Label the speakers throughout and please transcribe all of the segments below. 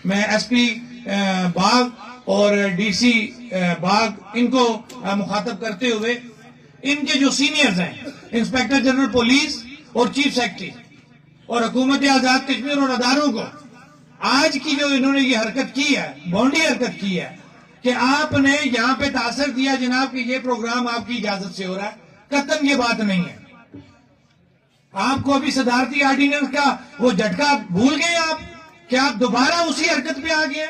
Speaker 1: میں S P باغ اور D C باغ ان کو مخاطب کرتے ہوئے ان کے جو سینئرز ہیں انسپیکٹر جنرل پولیس اور چیف سیکرٹری اور حکومت آزاد کشمیر اور اداروں کو آج کی جو انہوں نے یہ حرکت کی ہے، بونڈی حرکت کی ہے کہ آپ نے یہاں پہ تاثر دیا جناب کہ یہ پروگرام آپ کی اجازت سے ہو رہا ہے، قطعاً یہ بات نہیں ہے۔ آپ کو ابھی صدارتی آرڈیننس کا وہ جھٹکا بھول گئے آپ کہ آپ دوبارہ اسی حرکت پہ آ گئے؟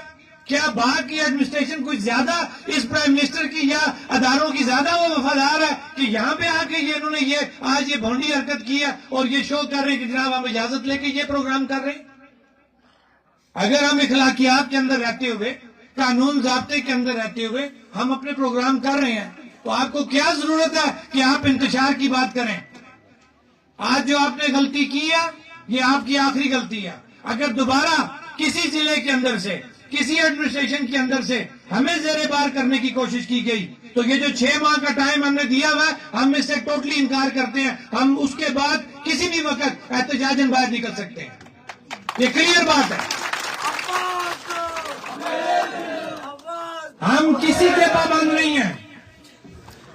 Speaker 1: کیا باغ کی ایڈمنسٹریشن کچھ زیادہ اس پرائم منسٹر کی یا اداروں کی زیادہ وہ وفادار ہے کہ یہاں پہ آ کے انہوں نے یہ آج یہ بھونڈی حرکت کی ہے اور یہ شو کر رہے ہیں کہ جناب ہم اجازت لے کے یہ پروگرام کر رہے ہیں؟ اگر ہم اخلاقیات کے اندر رہتے ہوئے، قانون ضابطے کے اندر رہتے ہوئے ہم اپنے پروگرام کر رہے ہیں تو آپ کو کیا ضرورت ہے کہ آپ انتشار کی بات کریں؟ آج جو آپ نے غلطی کی ہے یہ آپ کی آخری غلطی ہے۔ اگر دوبارہ کسی ضلع کے اندر سے، کسی ایڈمنسٹریشن کے اندر سے ہمیں زیر بار کرنے کی کوشش کی گئی تو یہ جو 6 ماہ کا ٹائم ہم نے دیا ہوا ہے ہم اس سے ٹوٹلی انکار کرتے ہیں۔ ہم اس کے بعد کسی بھی وقت احتجاجاً باہر نکل سکتے ہیں، یہ کلیئر بات ہے۔ ہم کسی کے پابند نہیں ہیں،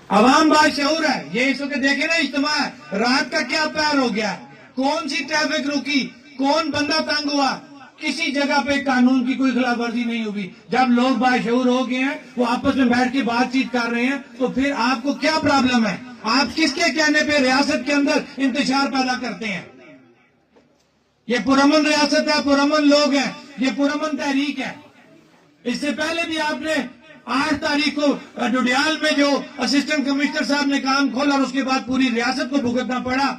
Speaker 1: عوام باشعور ہے۔ یہ اس وقت دیکھیں نا اجتماع ہے، رات کا کیا پیر ہو گیا، کون سی ٹریفک روکی، کون بندہ تنگ ہوا، کسی جگہ پہ قانون کی کوئی خلاف ورزی نہیں ہوگی۔ جب لوگ باشعور ہو گئے ہیں، وہ آپس میں بیٹھ کے بات چیت کر رہے ہیں تو پھر آپ کو کیا پرابلم ہے؟ آپ کس کے کہنے پہ ریاست کے اندر انتشار پیدا کرتے ہیں؟ یہ پرامن ریاست ہے، پرامن لوگ ہیں، یہ پرامن تحریک ہے۔ اس سے پہلے بھی آپ نے 8 تاریخ کو ڈوڈیال میں جو اسسٹنٹ کمشنر صاحب نے کام کھولا اور اس کے بعد پوری ریاست کو بھگتنا پڑا۔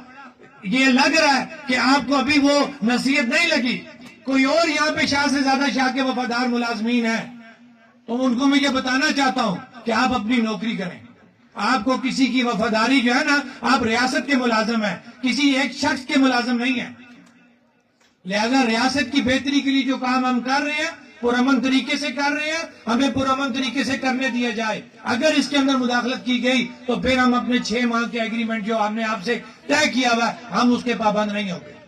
Speaker 1: یہ لگ رہا ہے کہ آپ کو ابھی وہ نصیحت نہیں لگی۔ کوئی اور یہاں پہ شاہ سے زیادہ شاہ کے وفادار ملازمین ہیں تو ان کو میں یہ بتانا چاہتا ہوں کہ آپ اپنی نوکری کریں۔ آپ کو کسی کی وفاداری جو ہے نا، آپ ریاست کے ملازم ہیں، کسی ایک شخص کے ملازم نہیں ہیں۔ لہذا ریاست کی بہتری کے لیے جو کام ہم کر رہے ہیں پرامن طریقے سے کر رہے ہیں، ہمیں پرامن طریقے سے کرنے دیا جائے۔ اگر اس کے اندر مداخلت کی گئی تو پھر ہم اپنے 6 ماہ کے ایگریمنٹ جو ہم نے آپ سے طے کیا ہوا ہے ہم اس کے پابند نہیں ہوں گے۔